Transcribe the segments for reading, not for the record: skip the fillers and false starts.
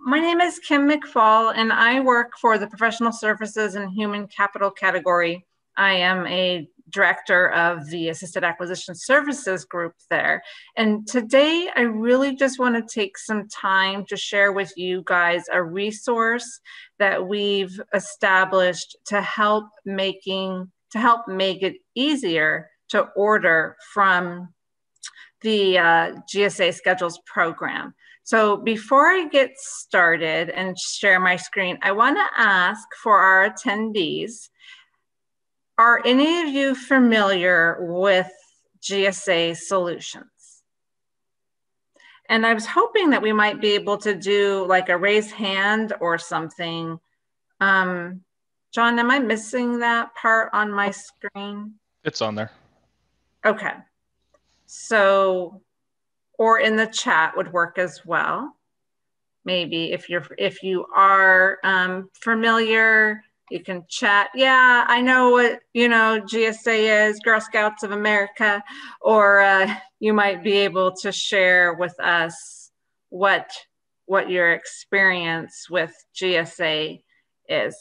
My name is Kim McFall, and I work for the Professional Services and Human Capital category. I am a director of the Assisted Acquisition Services group there. And today, I really just want to take some time to share with you guys a resource that we've established to help make it easier to order from the GSA Schedules program. So before I get started and share my screen, I want to ask for our attendees, are any of you familiar with GSA Solutions? And I was hoping that we might be able to do like a raise hand or something. John, am I missing that part on my screen? It's on there. Okay. So, or in the chat would work as well. Maybe if you are familiar, you can chat. Yeah, I know what GSA is, Girl Scouts of America, or you might be able to share with us what your experience with GSA is.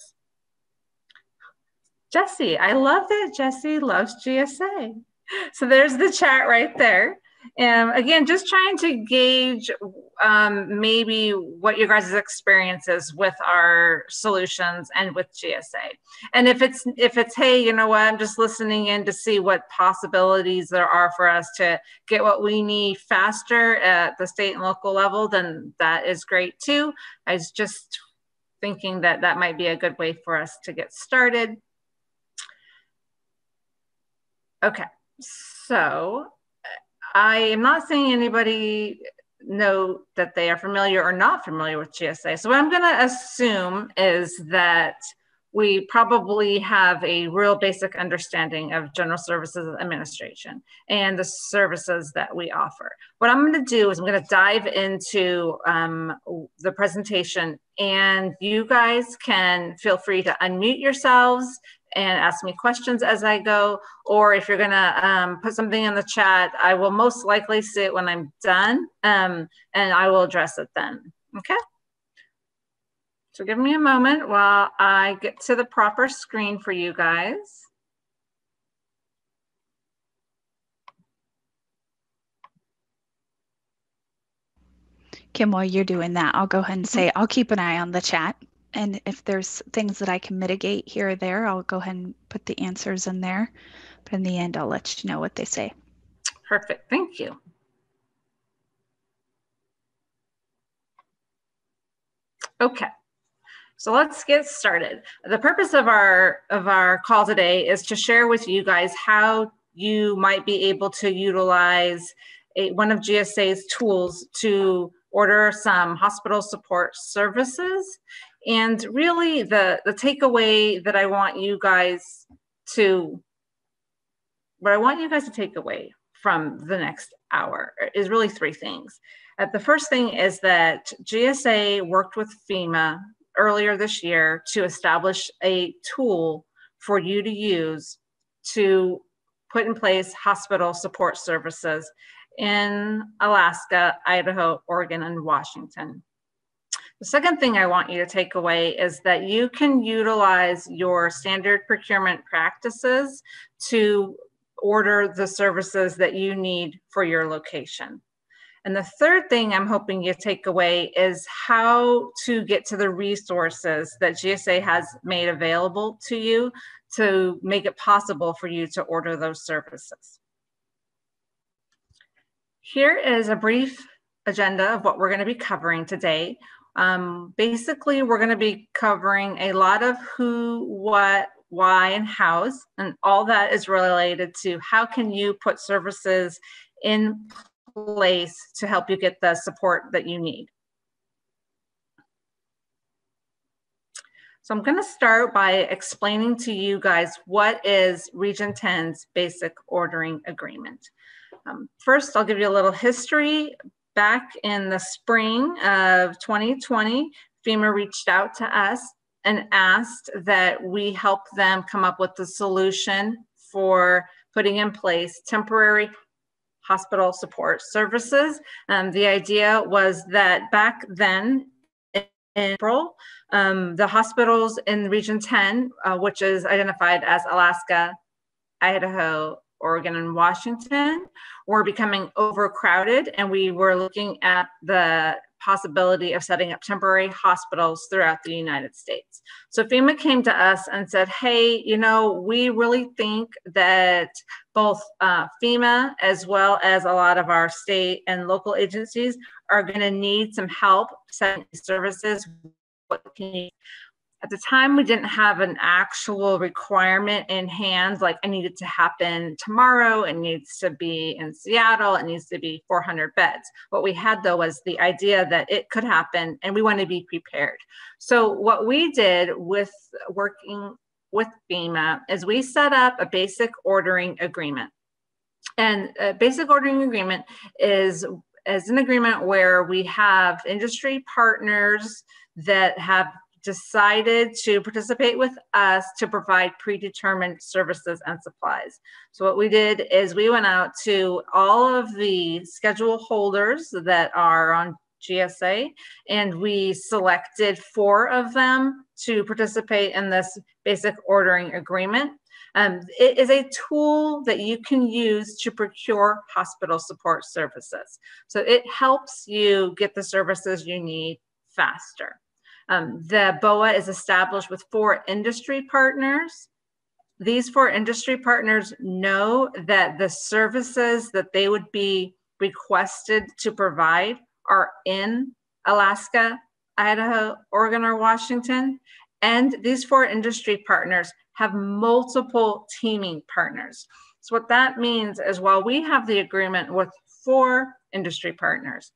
Jesse, I love that Jesse loves GSA. So there's the chat right there. And again, just trying to gauge maybe what your guys' experience is with our solutions and with GSA. And if it's, hey, you know what, I'm just listening in to see what possibilities there are for us to get what we need faster at the state and local level, then that is great too. I was just thinking that that might be a good way for us to get started. Okay. So I am not seeing anybody know that they are familiar or not familiar with GSA. So what I'm going to assume is that we probably have a real basic understanding of General Services Administration and the services that we offer. What I'm going to do is I'm going to dive into the presentation, and you guys can feel free to unmute yourselves and ask me questions as I go, or if you're gonna put something in the chat, I will most likely see it when I'm done, and I will address it then, okay? So give me a moment while I get to the proper screen for you guys. Kim, while you're doing that, I'll go ahead and say I'll keep an eye on the chat. And if there's things that I can mitigate here or there, I'll go ahead and put the answers in there. But in the end, I'll let you know what they say. Perfect, thank you. Okay, so let's get started. The purpose of our call today is to share with you guys how you might be able to utilize one of GSA's tools to order some hospital support services. And really the takeaway that I want you guys to take away from the next hour is really three things. The first thing is that GSA worked with FEMA earlier this year to establish a tool for you to use to put in place hospital support services in Alaska, Idaho, Oregon, and Washington. The second thing I want you to take away is that you can utilize your standard procurement practices to order the services that you need for your location. And the third thing I'm hoping you take away is how to get to the resources that GSA has made available to you to make it possible for you to order those services. Here is a brief agenda of what we're going to be covering today. Basically, we're going to be covering a lot of who, what, why, and hows, and all that is related to how can you put services in place to help you get the support that you need. So I'm going to start by explaining to you guys what is Region 10's basic ordering agreement. First, I'll give you a little history. Back in the spring of 2020, FEMA reached out to us and asked that we help them come up with the solution for putting in place temporary hospital support services. The idea was that back then in April. The hospitals in Region 10, which is identified as Alaska, Idaho, Oregon, and Washington, were becoming overcrowded, and we were looking at the possibility of setting up temporary hospitals throughout the United States. So FEMA came to us and said, hey, you know, we really think that both FEMA as well as a lot of our state and local agencies are going to need some help setting services. What can you At the time, we didn't have an actual requirement in hand, like I need it to happen tomorrow, it needs to be in Seattle, it needs to be 400 beds. What we had though was the idea that it could happen and we want to be prepared. So what we did with working with FEMA is we set up a basic ordering agreement. And a basic ordering agreement is an agreement where we have industry partners that have decided to participate with us to provide predetermined services and supplies. So what we did is we went out to all of the schedule holders that are on GSA, and we selected 4 of them to participate in this basic ordering agreement. It is a tool that you can use to procure hospital support services. So it helps you get the services you need faster. The BOA is established with 4 industry partners. These 4 industry partners know that the services that they would be requested to provide are in Alaska, Idaho, Oregon, or Washington. And these 4 industry partners have multiple teaming partners. So what that means is while we have the agreement with 4 industry partners,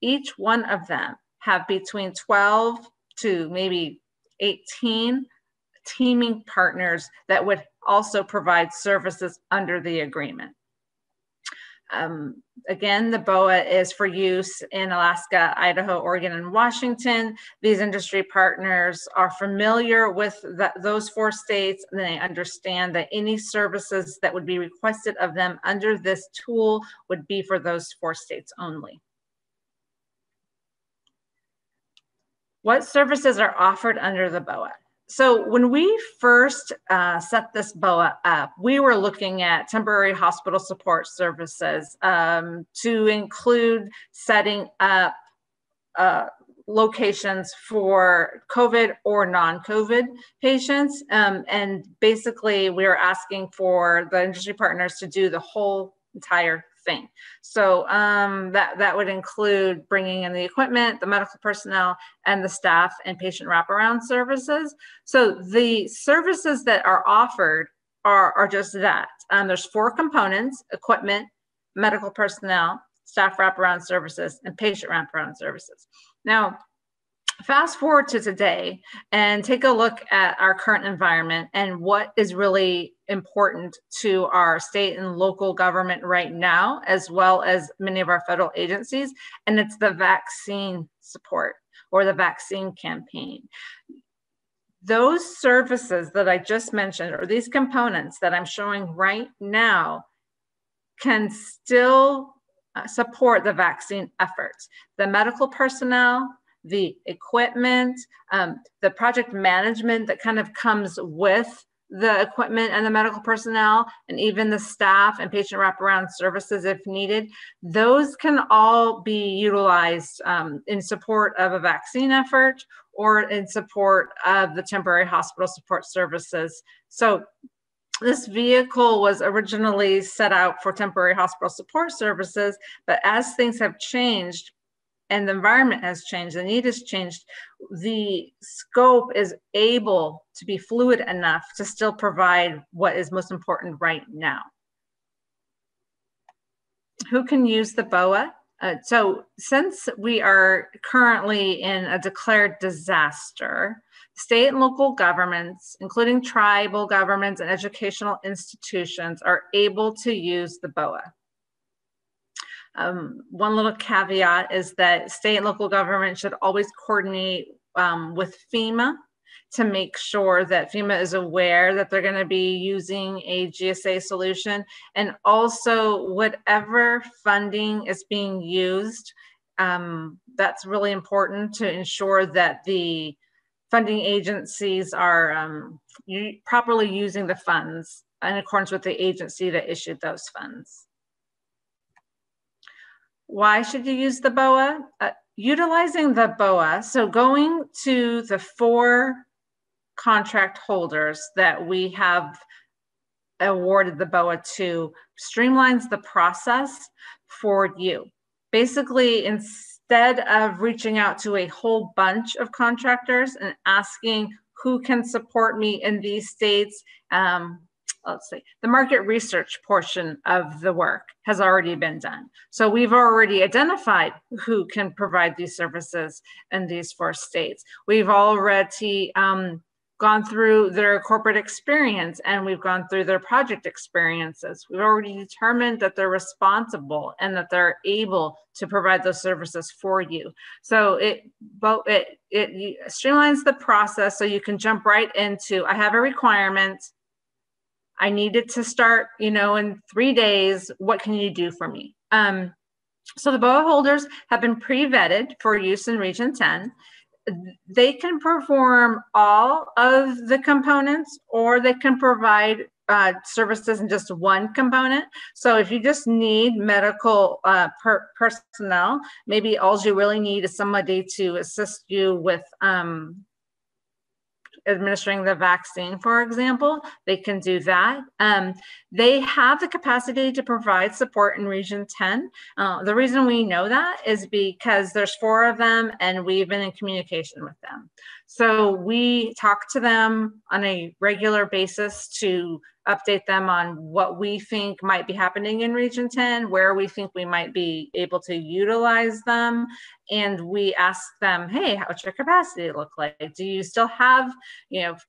each one of them have between 12 to maybe 18 teaming partners that would also provide services under the agreement. Again, the BOA is for use in Alaska, Idaho, Oregon, and Washington. These industry partners are familiar with those 4 states, and they understand that any services that would be requested of them under this tool would be for those 4 states only. What services are offered under the BOA? So when we first set this BOA up, we were looking at temporary hospital support services to include setting up locations for COVID or non-COVID patients. And basically we were asking for the industry partners to do the whole entire thing. So that would include bringing in the equipment, the medical personnel, and the staff and patient wraparound services. So the services that are offered are just that. There's 4 components: equipment, medical personnel, staff wraparound services, and patient wraparound services. Now, fast forward to today and take a look at our current environment and what is really important to our state and local government right now, as well as many of our federal agencies, and it's the vaccine support or the vaccine campaign. Those services that I just mentioned, or these components that I'm showing right now, can still support the vaccine efforts. The medical personnel, the equipment, the project management that kind of comes with the equipment and the medical personnel, and even the staff and patient wraparound services if needed, those can all be utilized in support of a vaccine effort or in support of the temporary hospital support services. So this vehicle was originally set out for temporary hospital support services, but as things have changed, and the environment has changed, the need has changed, the scope is able to be fluid enough to still provide what is most important right now. Who can use the BOA? So since we are currently in a declared disaster, state and local governments, including tribal governments and educational institutions, are able to use the BOA. One little caveat is that state and local government should always coordinate with FEMA to make sure that FEMA is aware that they're going to be using a GSA solution, and also whatever funding is being used That's really important to ensure that the funding agencies are properly using the funds in accordance with the agency that issued those funds. Why should you use the BOA? Utilizing the BOA, so going to the 4 contract holders that we have awarded the BOA to streamlines the process for you. Basically, instead of reaching out to a whole bunch of contractors and asking who can support me in these states, let's see, the market research portion of the work has already been done. So we've already identified who can provide these services in these 4 states. We've already gone through their corporate experience, and we've gone through their project experiences. We've already determined that they're responsible and that they're able to provide those services for you. So it streamlines the process so you can jump right into, I have a requirement, I need it to start, in 3 days. What can you do for me? So the BOA holders have been pre-vetted for use in Region 10. They can perform all of the components, or they can provide services in just one component. So if you just need medical personnel, maybe all you really need is somebody to assist you with administering the vaccine, for example, they can do that. They have the capacity to provide support in Region 10. The reason we know that is because there's 4 of them and we've been in communication with them. So we talk to them on a regular basis to update them on what we think might be happening in Region 10, where we think we might be able to utilize them. And we ask them, hey, what's your capacity look like? Do you still have,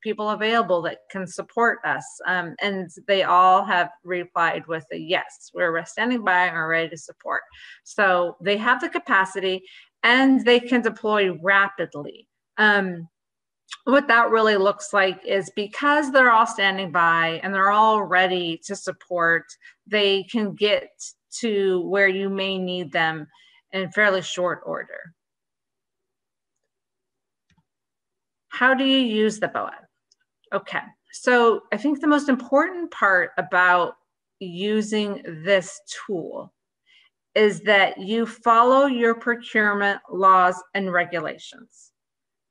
people available that can support us? And they all have replied with a yes, we're standing by and are ready to support. So they have the capacity and they can deploy rapidly. What that really looks like is because they're all standing by and they're all ready to support, they can get to where you may need them in fairly short order. How do you use the BOA? Okay, so I think the most important part about using this tool is that you follow your procurement laws and regulations.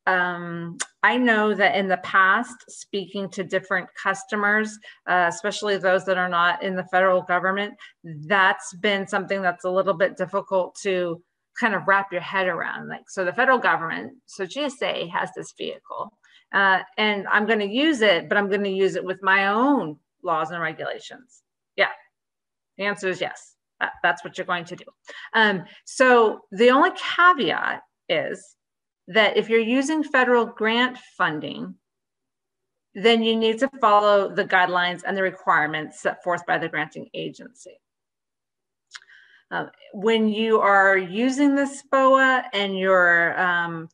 I know that in the past, speaking to different customers, especially those that are not in the federal government, that's been something that's a little bit difficult to kind of wrap your head around. Like, so the federal government, so GSA has this vehicle, and I'm going to use it, but I'm going to use it with my own laws and regulations. Yeah, the answer is yes. That's what you're going to do. So the only caveat is that if you're using federal grant funding, then you need to follow the guidelines and the requirements set forth by the granting agency. When you are using this BOA and you're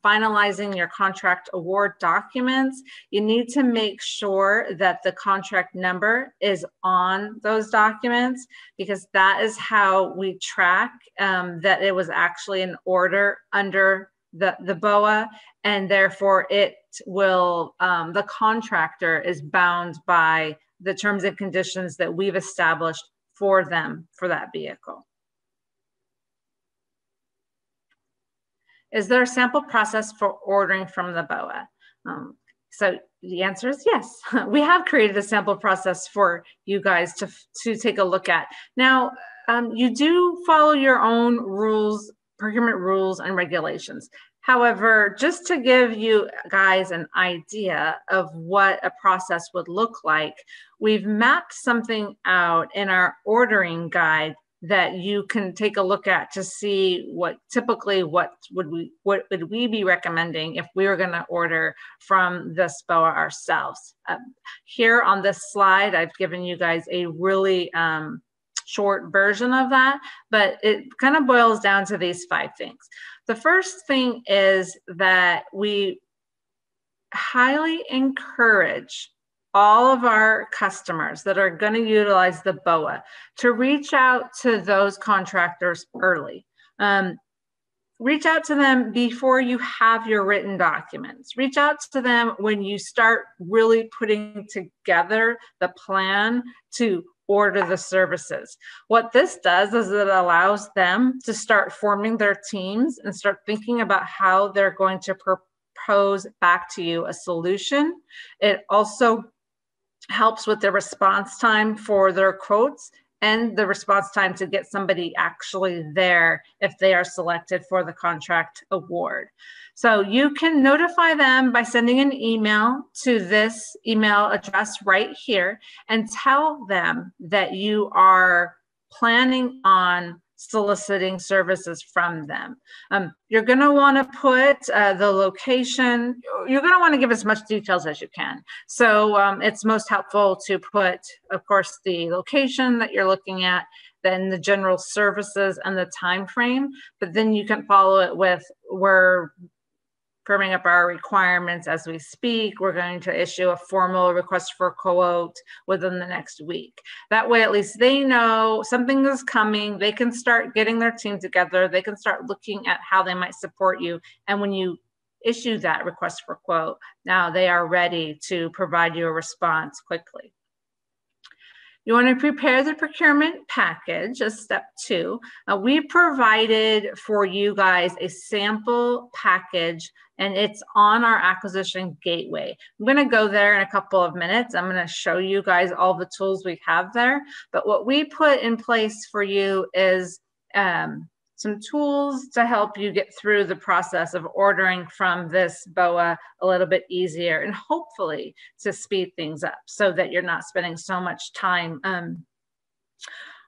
finalizing your contract award documents, you need to make sure that the contract number is on those documents, because that is how we track that it was actually an order under the BOA, and therefore it will, the contractor is bound by the terms and conditions that we've established for them for that vehicle. Is there a sample process for ordering from the BOA? So the answer is yes. We have created a sample process for you guys to take a look at. Now, you do follow your own rules, procurement rules and regulations. However, just to give you guys an idea of what a process would look like, we've mapped something out in our ordering guide that you can take a look at to see what typically what would we be recommending if we were going to order from the BOA ourselves. Here on this slide, I've given you guys a really short version of that, but it kind of boils down to these 5 things. The first thing is that we highly encourage all of our customers that are going to utilize the BOA to reach out to those contractors early. reach out to them before you have your written documents. Reach out to them when you start really putting together the plan to order the services. What this does is it allows them to start forming their teams and start thinking about how they're going to propose back to you a solution. It also helps with the response time for their quotes and the response time to get somebody actually there if they are selected for the contract award. So you can notify them by sending an email to this email address right here and tell them that you are planning on soliciting services from them. You're going to want to put the location. You're going to want to give as much details as you can. So it's most helpful to put, of course, the location that you're looking at, then the general services and the time frame. But then you can follow it with, we're firming up our requirements as we speak. We're going to issue a formal request for quote within the next week. That way, at least they know something is coming. They can start getting their team together. They can start looking at how they might support you. And when you issue that request for quote, now they are ready to provide you a response quickly. You want to prepare the procurement package as step 2. We provided for you guys a sample package, and it's on our acquisition gateway. I'm going to go there in a couple of minutes. I'm going to show you guys all the tools we have there. But what we put in place for you is some tools to help you get through the process of ordering from this BOA a little bit easier, and hopefully to speed things up so that you're not spending so much time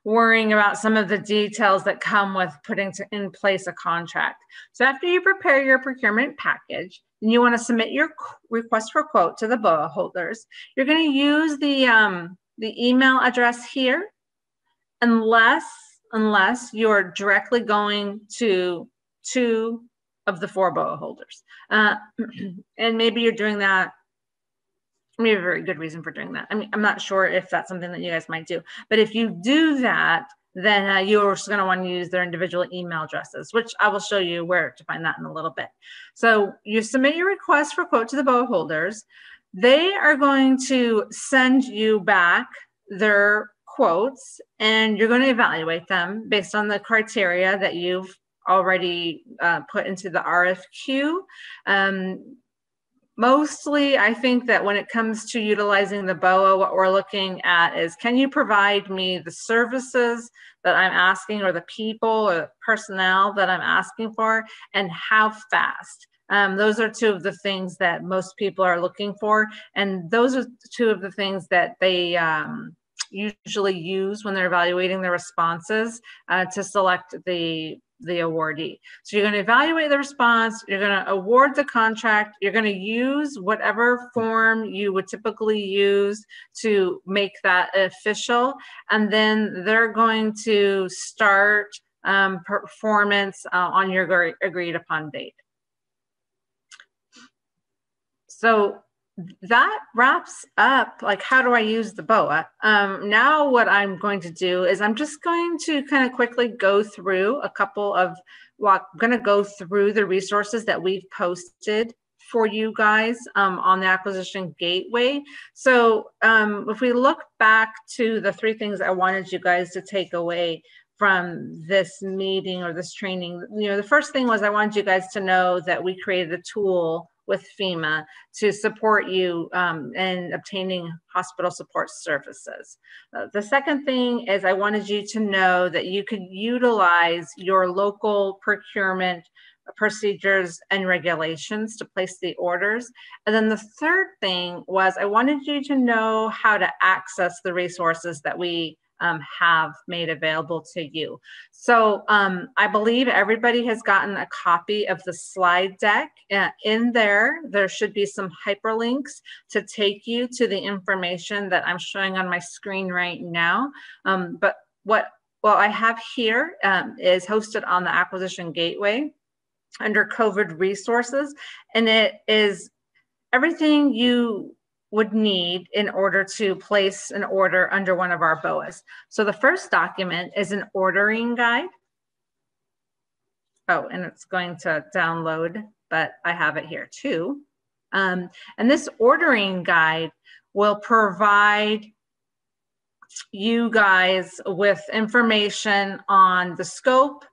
worrying about some of the details that come with putting in place a contract. So after you prepare your procurement package, and you want to submit your request for quote to the BOA holders, you're going to use the email address here, unless you're directly going to 2 of the 4 BOA holders. And maybe you're doing that, maybe a very good reason for doing that. I mean, I'm not sure if that's something that you guys might do, but if you do that, then you're going to want to use their individual email addresses, which I will show you where to find that in a little bit. So you submit your request for quote to the BOA holders. They are going to send you back their quotes, and you're going to evaluate them based on the criteria that you've already put into the RFQ. Mostly, I think that when it comes to utilizing the BOA, what we're looking at is, can you provide me the services that I'm asking, or the people or personnel that I'm asking for, and how fast? Those are 2 of the things that most people are looking for, and those are 2 of the things that they usually use when they're evaluating the responses to select the awardee. So you're going to evaluate the response, you're going to award the contract, you're going to use whatever form you would typically use to make that official, and then they're going to start performance on your agreed upon date. So that wraps up, like, how do I use the BOA? Now what I'm going to do is I'm just going to kind of quickly go through a couple of, well, I'm going to go through the resources that we've posted for you guys on the acquisition gateway. So if we look back to the 3 things I wanted you guys to take away from this meeting or this training, you know, the first thing was I wanted you guys to know that we created a tool with FEMA to support you in obtaining hospital support services. The second thing is I wanted you to know that you could utilize your local procurement procedures and regulations to place the orders. And then the third thing was I wanted you to know how to access the resources that we have made available to you. So I believe everybody has gotten a copy of the slide deck. In there should be some hyperlinks to take you to the information that I'm showing on my screen right now. But what I have here is hosted on the Acquisition Gateway under COVID Resources, and it is everything you would need in order to place an order under one of our BOAs. So the first document is an ordering guide. Oh, and it's going to download, but I have it here too. And this ordering guide will provide you guys with information on the scope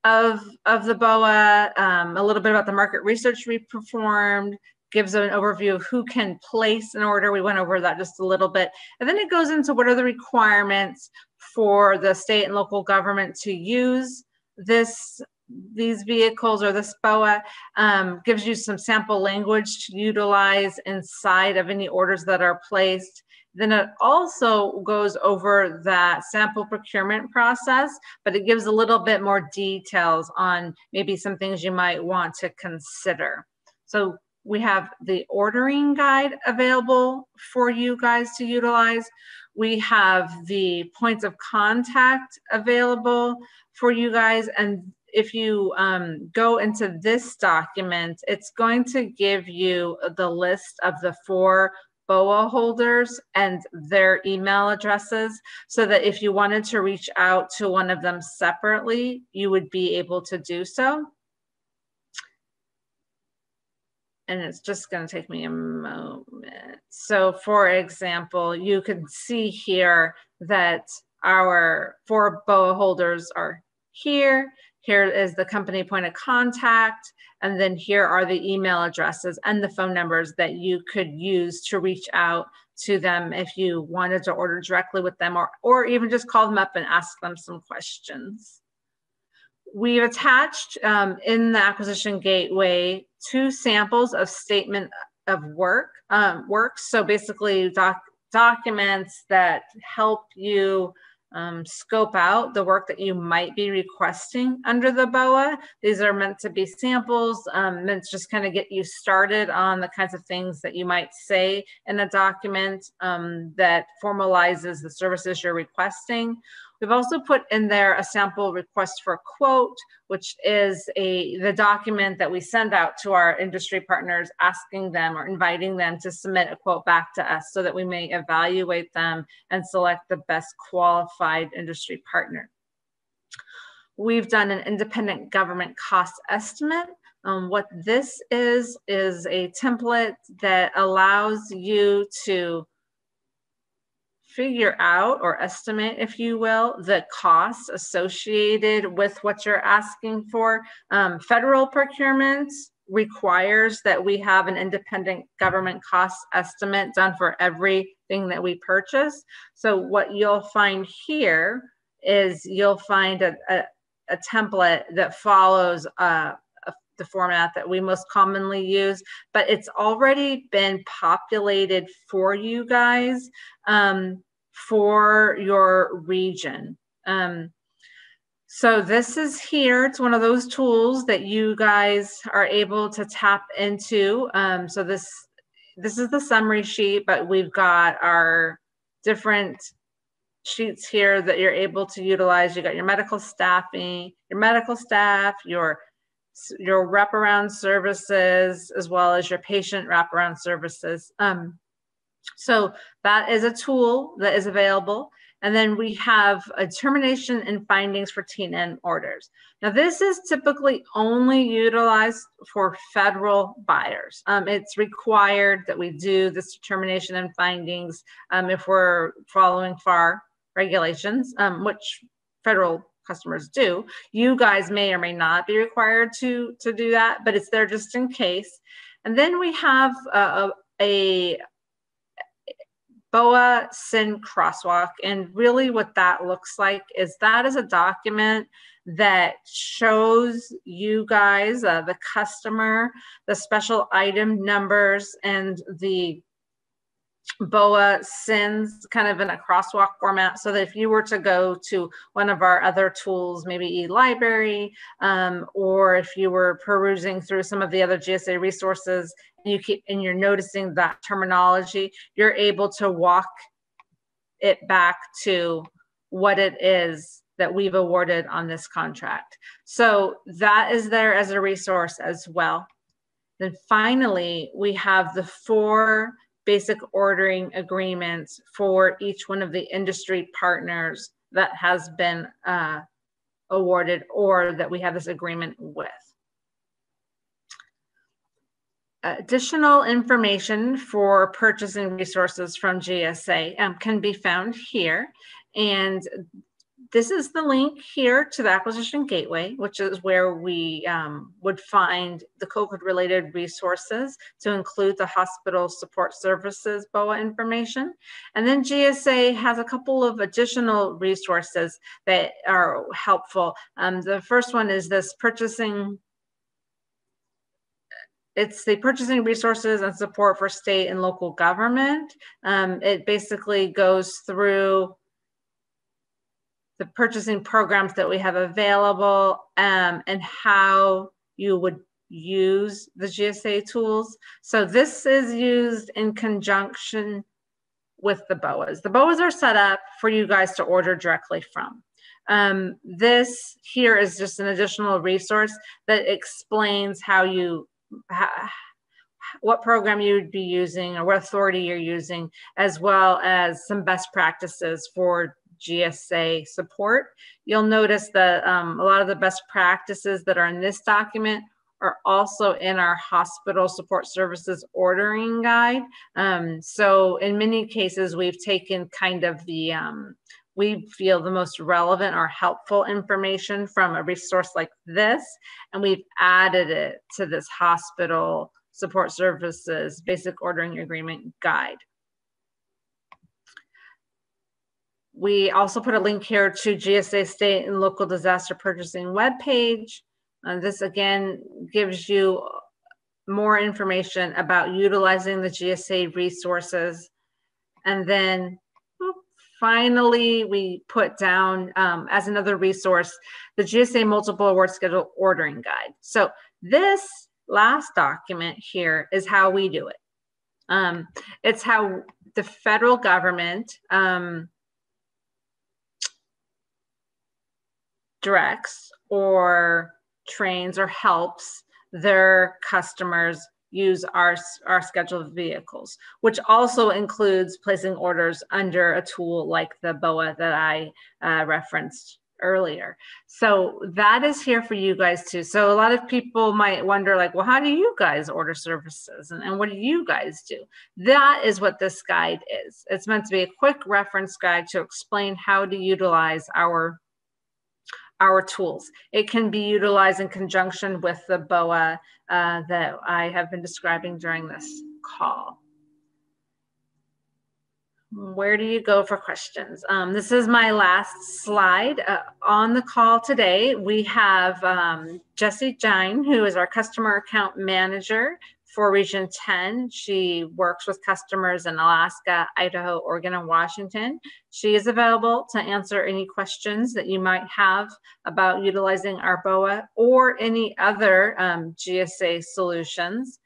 of the BOA, a little bit about the market research we performed, gives an overview of who can place an order. We went over that just a little bit. And then it goes into what are the requirements for the state and local government to use these vehicles or this BOA, gives you some sample language to utilize inside of any orders that are placed. Then it also goes over that sample procurement process, but it gives a little bit more details on maybe some things you might want to consider. So we have the ordering guide available for you guys to utilize. We have the points of contact available for you guys. And if you go into this document, it's going to give you the list of the 4 BOA holders and their email addresses, so that if you wanted to reach out to one of them separately, you would be able to do so. And it's just going to take me a moment. So for example, you can see here that our 4 BOA holders are here. Here is the company point of contact. And then here are the email addresses and the phone numbers that you could use to reach out to them if you wanted to order directly with them, or even just call them up and ask them some questions. We've attached in the acquisition gateway 2 samples of statement of works. So basically documents that help you scope out the work that you might be requesting under the BOA. These are meant to be samples, meant to just kind of get you started on the kinds of things that you might say in a document that formalizes the services you're requesting. We've also put in there a sample request for a quote, which is the document that we send out to our industry partners, asking them or inviting them to submit a quote back to us so that we may evaluate them and select the best qualified industry partner. We've done an independent government cost estimate. What this is a template that allows you to figure out or estimate, if you will, the costs associated with what you're asking for. Federal procurement requires that we have an independent government cost estimate done for everything that we purchase. So what you'll find here is you'll find a template that follows the format that we most commonly use, but it's already been populated for you guys for your region. So this is here. It's one of those tools that you guys are able to tap into. So this is the summary sheet, but we've got our different sheets here that you're able to utilize. You got your medical staffing, your medical staff, your wraparound services, as well as your patient wraparound services. So that is a tool that is available. And then we have a determination and findings for T&N orders. Now, this is typically only utilized for federal buyers. It's required that we do this determination and findings if we're following FAR regulations, which federal customers do. You guys may or may not be required to do that, but it's there just in case. And then we have a BOA SIN crosswalk, and really what that looks like is that is a document that shows you guys, the customer, the special item numbers and the BOA SINs kind of in a crosswalk format, so that if you were to go to one of our other tools, maybe eLibrary, or if you were perusing through some of the other GSA resources and you're noticing that terminology, you're able to walk it back to what it is that we've awarded on this contract. So that is there as a resource as well. Then finally, we have the 4 basic ordering agreements for each one of the industry partners that has been awarded or that we have this agreement with. Additional information for purchasing resources from GSA can be found here. And this is the link here to the acquisition gateway, which is where we would find the COVID-related resources to include the hospital support services BOA information. And then GSA has a couple of additional resources that are helpful. The first one is this purchasing. It's the purchasing resources and support for state and local government. It basically goes through the purchasing programs that we have available and how you would use the GSA tools. So this is used in conjunction with the BOAs. The BOAs are set up for you guys to order directly from. This here is just an additional resource that explains what program you would be using or what authority you're using, as well as some best practices for GSA support. You'll notice that a lot of the best practices that are in this document are also in our hospital support services ordering guide. So in many cases, we've taken kind of the, we feel the most relevant or helpful information from a resource like this, and we've added it to this hospital support services basic ordering agreement guide. We also put a link here to GSA state and local disaster purchasing webpage. This again gives you more information about utilizing the GSA resources. And then finally, we put down as another resource, the GSA multiple award schedule ordering guide. So this last document here is how we do it. It's how the federal government directs or trains or helps their customers use our scheduled vehicles, which also includes placing orders under a tool like the BOA that I referenced earlier. So that is here for you guys too. So a lot of people might wonder, like, well, how do you guys order services and what do you guys do? That is what this guide is. It's meant to be a quick reference guide to explain how to utilize our tools. It can be utilized in conjunction with the BOA that I have been describing during this call. Where do you go for questions? This is my last slide. On the call today, we have Jessie Jine, who is our customer account manager for Region 10. She works with customers in Alaska, Idaho, Oregon, and Washington. She is available to answer any questions that you might have about utilizing our BOA or any other GSA solutions.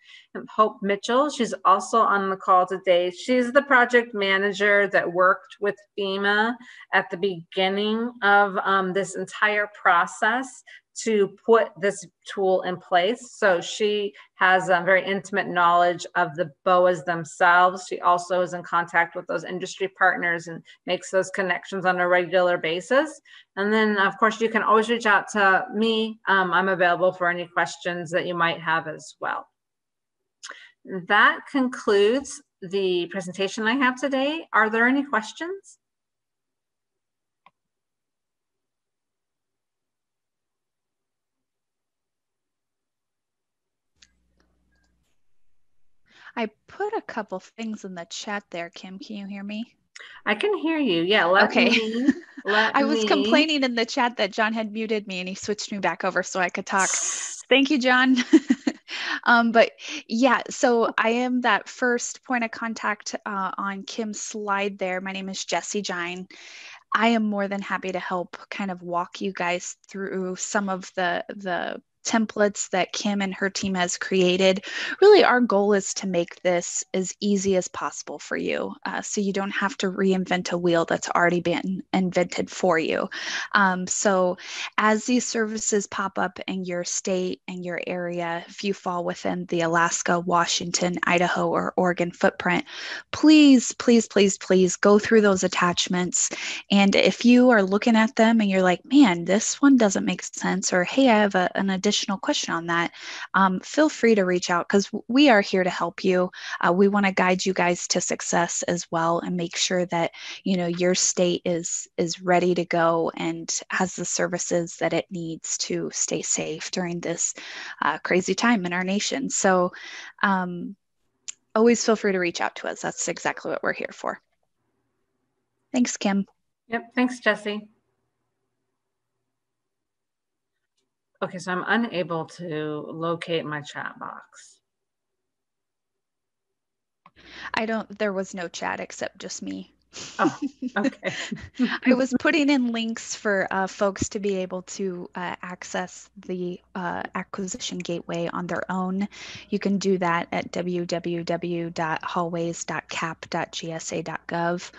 Hope Mitchell, she's also on the call today. She's the project manager that worked with FEMA at the beginning of this entire process to put this tool in place. So she has a very intimate knowledge of the BOAs themselves. She also is in contact with those industry partners and makes those connections on a regular basis. And then of course, you can always reach out to me. I'm available for any questions that you might have as well. That concludes the presentation I have today. Are there any questions? I put a couple things in the chat there, Kim. Can you hear me? I can hear you. Yeah, I was complaining in the chat that John had muted me and he switched me back over so I could talk. Thank you, John. But yeah, so I am that first point of contact on Kim's slide there. My name is Jessie Jine. I am more than happy to help kind of walk you guys through some of the templates that Kim and her team has created. Really, our goal is to make this as easy as possible for you, so you don't have to reinvent a wheel that's already been invented for you. So as these services pop up in your state and your area, if you fall within the Alaska, Washington, Idaho, or Oregon footprint, please, please, please, please go through those attachments. And if you are looking at them and you're like, man, this one doesn't make sense, or hey, I have an additional question on that, feel free to reach out, because we are here to help you. We want to guide you guys to success as well, and make sure that your state is ready to go and has the services that it needs to stay safe during this crazy time in our nation. So always feel free to reach out to us. That's exactly what we're here for. Thanks, Kim. Yep, thanks, Jesse. Okay, so I'm unable to locate my chat box. There was no chat except just me. Oh, okay. I was putting in links for folks to be able to access the acquisition gateway on their own. You can do that at www.hallways.cap.gsa.gov.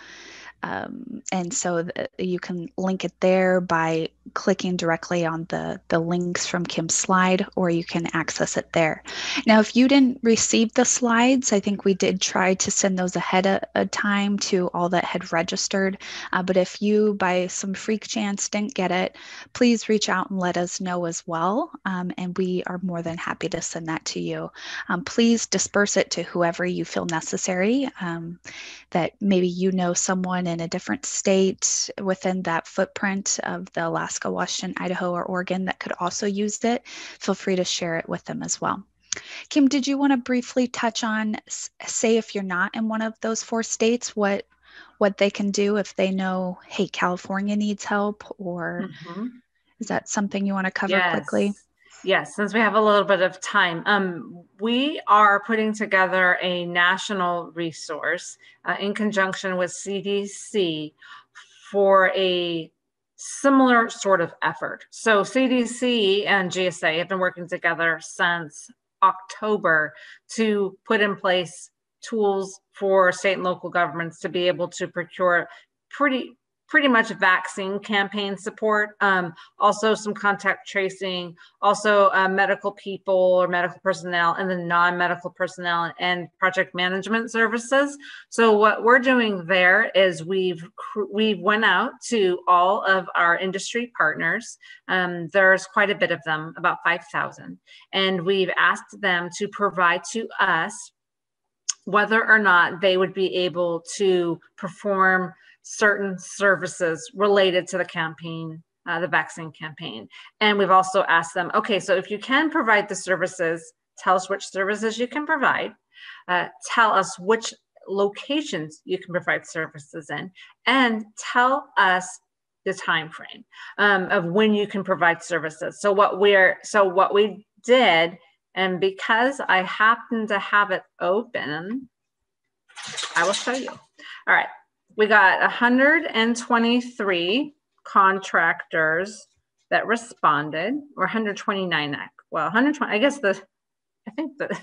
And so you can link it there by clicking directly on the links from Kim's slide, or you can access it there. Now, if you didn't receive the slides, I think we did try to send those ahead of time to all that had registered. But if you, by some freak chance, didn't get it, please reach out and let us know as well. And we are more than happy to send that to you. Please disperse it to whoever you feel necessary. That maybe someone in a different state within that footprint of the Alaska, Washington, Idaho, or Oregon that could also use it. Feel free to share it with them as well. Kim, did you want to briefly touch on, say, if you're not in one of those 4 states, what they can do if they know, hey, California needs help, or is that something you want to cover quickly? Yes, since we have a little bit of time, we are putting together a national resource in conjunction with CDC for a similar sort of effort. So CDC and GSA have been working together since October to put in place tools for state and local governments to be able to procure pretty much vaccine campaign support, also some contact tracing, also medical people or medical personnel, and the non-medical personnel and project management services. So what we're doing there is we went out to all of our industry partners. There's quite a bit of them, about 5,000, and we've asked them to provide to us whether or not they would be able to perform certain services related to the campaign, the vaccine campaign. And we've also asked them, okay, so if you can provide the services, tell us which services you can provide, tell us which locations you can provide services in, and tell us the time frame of when you can provide services. So what we did, and because I happen to have it open, I will show you. All right. We got 123 contractors that responded, or 129. Well, 120, I think the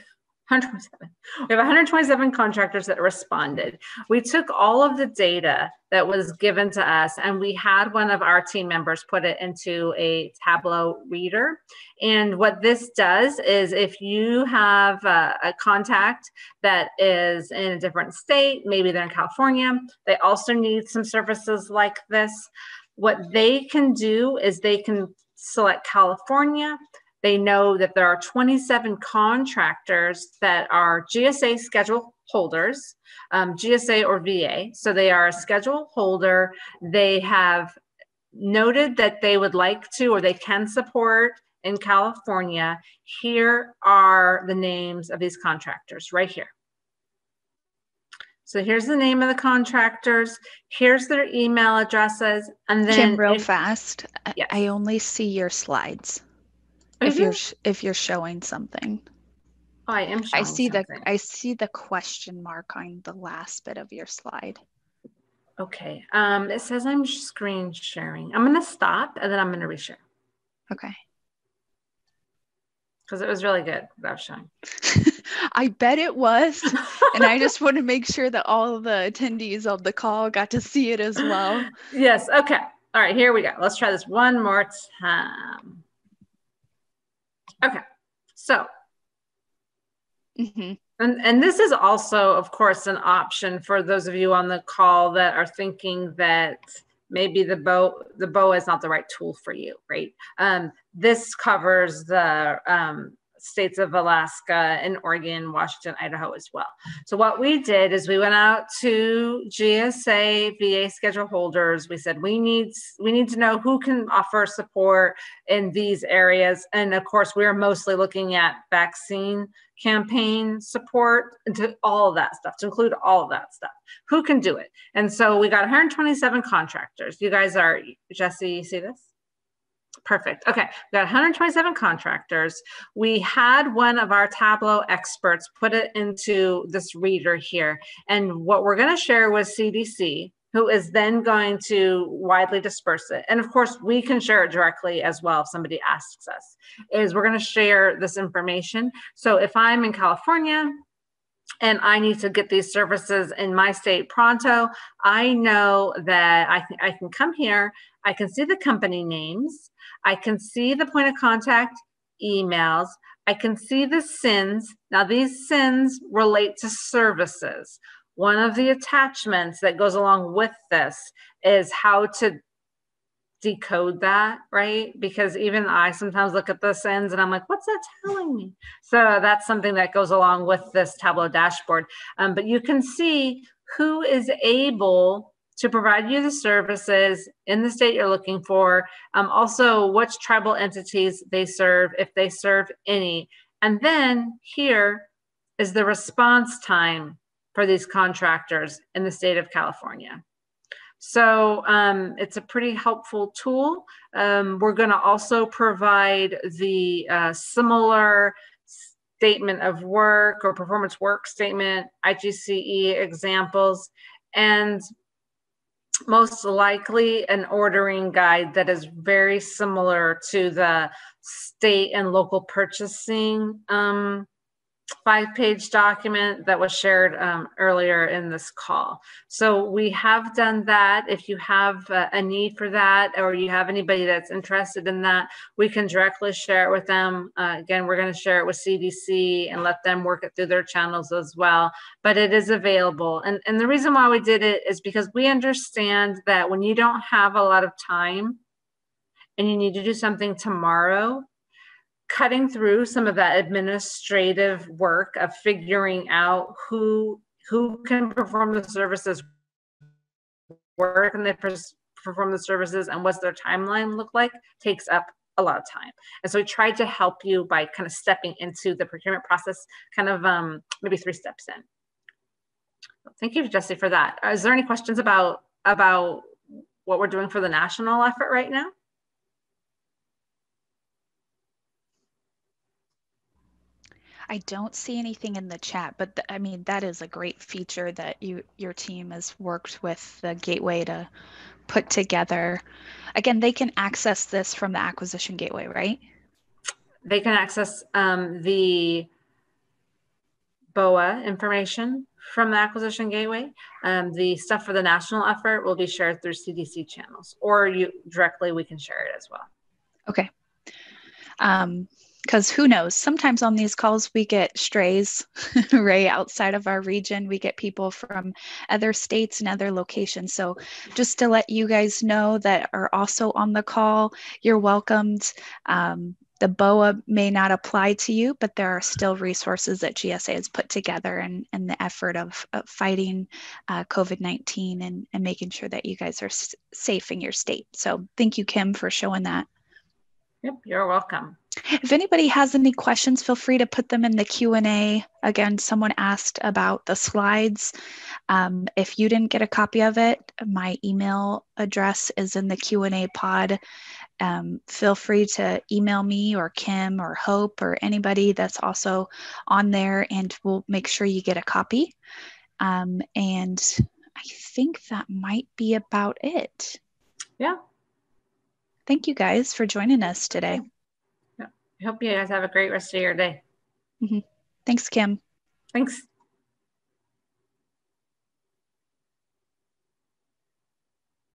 127. We have 127 contractors that responded. We took all of the data that was given to us, and we had one of our team members put it into a Tableau reader. And what this does is, if you have a contact that is in a different state, maybe they're in California, they also need some services like this. What they can do is they can select California. They know that there are 27 contractors that are GSA schedule holders, GSA or VA. So they are a schedule holder. They have noted that they would like to, or they can support in California. Here are the names of these contractors right here. So here's the name of the contractors. Here's their email addresses. And then Kim, real fast, yes. I only see your slides. If you're showing something. Oh, I am showing something. I see the question mark on the last bit of your slide. Okay. It says I'm screen sharing. I'm going to stop and then I'm going to reshare. Okay. because it was really good what I was showing. I bet it was. And I just want to make sure that all of the attendees of the call got to see it as well. Yes. Okay. All right, here we go. Let's try this one more time. Okay. So, and this is also, of course, an option for those of you on the call that are thinking that maybe the BOA is not the right tool for you, right? This covers the states of Alaska and Oregon, Washington, Idaho as well. So what we did is we went out to GSA VA schedule holders. We said, we need to know who can offer support in these areas. And of course, we are mostly looking at vaccine campaign support, to all of that stuff, to include all of that stuff. Who can do it? And so we got 127 contractors. You guys are, Jesse, you see this? Perfect. Okay, we got 127 contractors. We had one of our Tableau experts put it into this reader here. And what we're going to share with CDC, who is then going to widely disperse it. And of course, we can share it directly as well if somebody asks us, is we're going to share this information. So if I'm in California and I need to get these services in my state pronto, I know that I can come here, I can see the company names, I can see the point of contact emails, I can see the SINs. Now these SINs relate to services. One of the attachments that goes along with this is how to decode that, right? Because even I sometimes look at the SINs and I'm like, what's that telling me? So that's something that goes along with this Tableau dashboard. But you can see who is able to provide you the services in the state you're looking for. Also, which tribal entities they serve, if they serve any. And then here is the response time for these contractors in the state of California. So it's a pretty helpful tool. We're going to also provide the similar statement of work or performance work statement, IGCE examples, and most likely an ordering guide that is very similar to the state and local purchasing 5-page document that was shared earlier in this call. So we have done that. If you have a need for that, or you have anybody that's interested in that, we can directly share it with them. Again, we're going to share it with CDC and let them work it through their channels as well. But it is available. And the reason why we did it is because we understand that when you don't have a lot of time and you need to do something tomorrow, cutting through some of that administrative work of figuring out who can perform the services, where can they perform the services, and what's their timeline look like, takes up a lot of time. And so we tried to help you by kind of stepping into the procurement process, kind of maybe 3 steps in. Thank you, Jesse, for that. Is there any questions about what we're doing for the national effort right now? I don't see anything in the chat, but I mean, that is a great feature that your team has worked with the Gateway to put together. Again, they can access this from the acquisition gateway, right? They can access the BOA information from the acquisition gateway. The stuff for the national effort will be shared through CDC channels, or we can share it as well. Okay. Because who knows, sometimes on these calls we get strays right outside of our region. We get people from other states and other locations. So just to let you guys know that are also on the call, you're welcomed. The BOA may not apply to you, but there are still resources that GSA has put together in the effort of fighting COVID-19 and making sure that you guys are safe in your state. So thank you, Kim, for showing that. Yep, you're welcome. If anybody has any questions, feel free to put them in the Q&A. Again, someone asked about the slides. If you didn't get a copy of it, my email address is in the Q&A pod. Feel free to email me or Kim or Hope or anybody that's also on there, and we'll make sure you get a copy. And I think that might be about it. Yeah. Thank you guys for joining us today. I hope you guys have a great rest of your day. Thanks, Kim. Thanks.